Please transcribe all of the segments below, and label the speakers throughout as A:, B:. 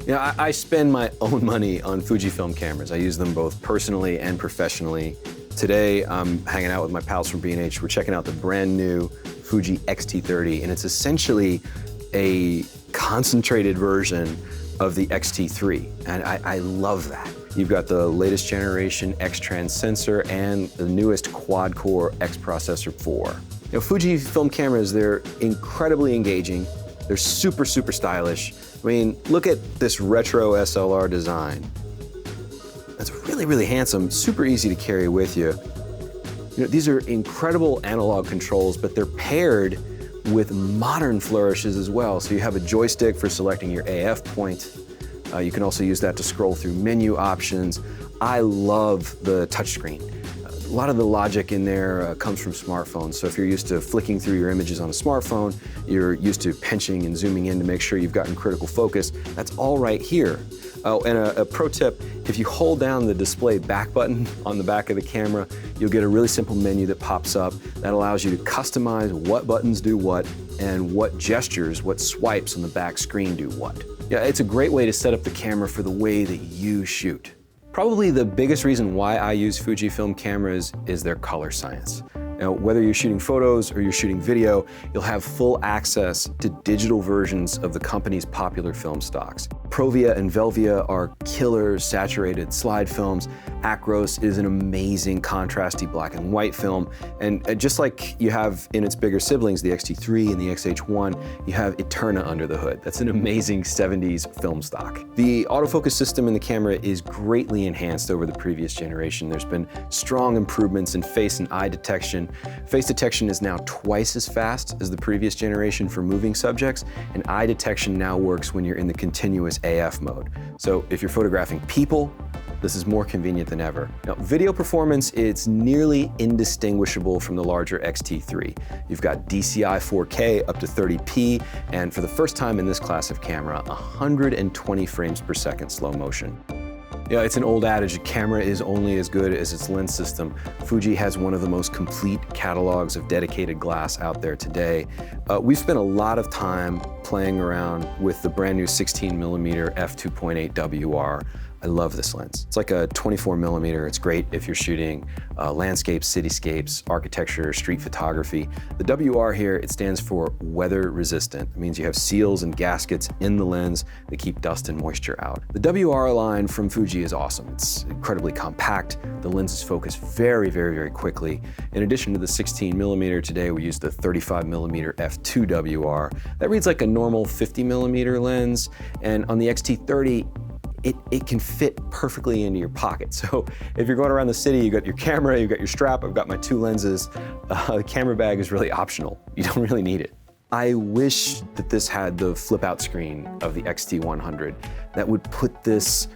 A: Yeah, I spend my own money on Fujifilm cameras. I use them both personally and professionally. Today, I'm hanging out with my pals from B&H. We're checking out the brand new Fuji X-T30, and it's essentially a concentrated version of the X-T3, and I love that. You've got the latest generation X-Trans sensor and the newest quad-core X processor 4. You know, Fujifilm cameras, they're incredibly engaging. They're super, super stylish. I mean, look at this retro SLR design. It's really, really handsome, super easy to carry with you. You know, these are incredible analog controls, but they're paired with modern flourishes as well. So you have a joystick for selecting your AF point. You can also use that to scroll through menu options. I love the touchscreen. A lot of the logic in there comes from smartphones. So if you're used to flicking through your images on a smartphone, you're used to pinching and zooming in to make sure you've gotten critical focus, that's all right here. Oh, and a pro tip, if you hold down the display back button on the back of the camera, you'll get a really simple menu that pops up that allows you to customize what buttons do what and what gestures, what swipes on the back screen do what. Yeah, it's a great way to set up the camera for the way that you shoot. Probably the biggest reason why I use Fujifilm cameras is their color science. Now, whether you're shooting photos or you're shooting video, you'll have full access to digital versions of the company's popular film stocks. Provia and Velvia are killer saturated slide films. Acros is an amazing contrasty black and white film. And just like you have in its bigger siblings, the X-T3 and the X-H1, you have Eterna under the hood. That's an amazing 70s film stock. The autofocus system in the camera is greatly enhanced over the previous generation. There's been strong improvements in face and eye detection. Face detection is now twice as fast as the previous generation for moving subjects, and eye detection now works when you're in the continuous AF mode. So if you're photographing people, this is more convenient than ever. Now, video performance, it's nearly indistinguishable from the larger X-T3. You've got DCI 4K up to 30p, and for the first time in this class of camera, 120 frames per second slow motion. Yeah, it's an old adage, a camera is only as good as its lens system. Fuji has one of the most complete catalogs of dedicated glass out there today. We've spent a lot of time playing around with the brand new 16mm f2.8 WR. I love this lens. It's like a 24mm. It's great if you're shooting landscapes, cityscapes, architecture, street photography. The WR here, it stands for weather resistant. It means you have seals and gaskets in the lens that keep dust and moisture out. The WR line from Fuji is awesome. It's incredibly compact. The lenses focus very, very, very quickly. In addition to the 16mm, today we use the 35mm f2 WR. That reads like a normal 50mm lens, and on the X-T30, it can fit perfectly into your pocket. So if you're going around the city, you got your camera, you got your strap, I've got my two lenses. The camera bag is really optional. You don't really need it. I wish that this had the flip out screen of the X-T100. That would put this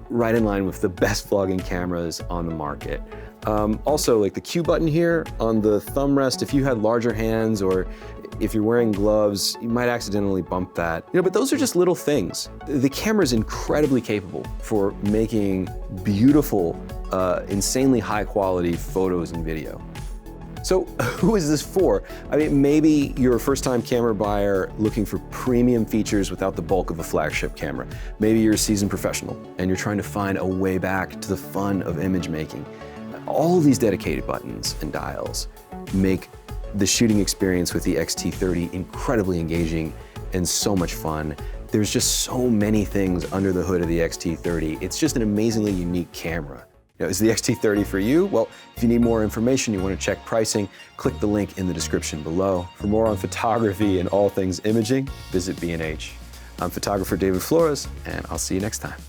A: right in line with the best vlogging cameras on the market. Also, like the Q button here on the thumb rest, if you had larger hands or if you're wearing gloves, you might accidentally bump that. You know, but those are just little things. The camera is incredibly capable for making beautiful, insanely high quality photos and video. So who is this for? I mean, maybe you're a first-time camera buyer looking for premium features without the bulk of a flagship camera. Maybe you're a seasoned professional and you're trying to find a way back to the fun of image making. All of these dedicated buttons and dials make the shooting experience with the X-T30 incredibly engaging and so much fun. There's just so many things under the hood of the X-T30. It's just an amazingly unique camera. You know, is the X-T30 for you? Well, if you need more information, you want to check pricing, click the link in the description below. For more on photography and all things imaging, visit B&H. I'm photographer David Flores, and I'll see you next time.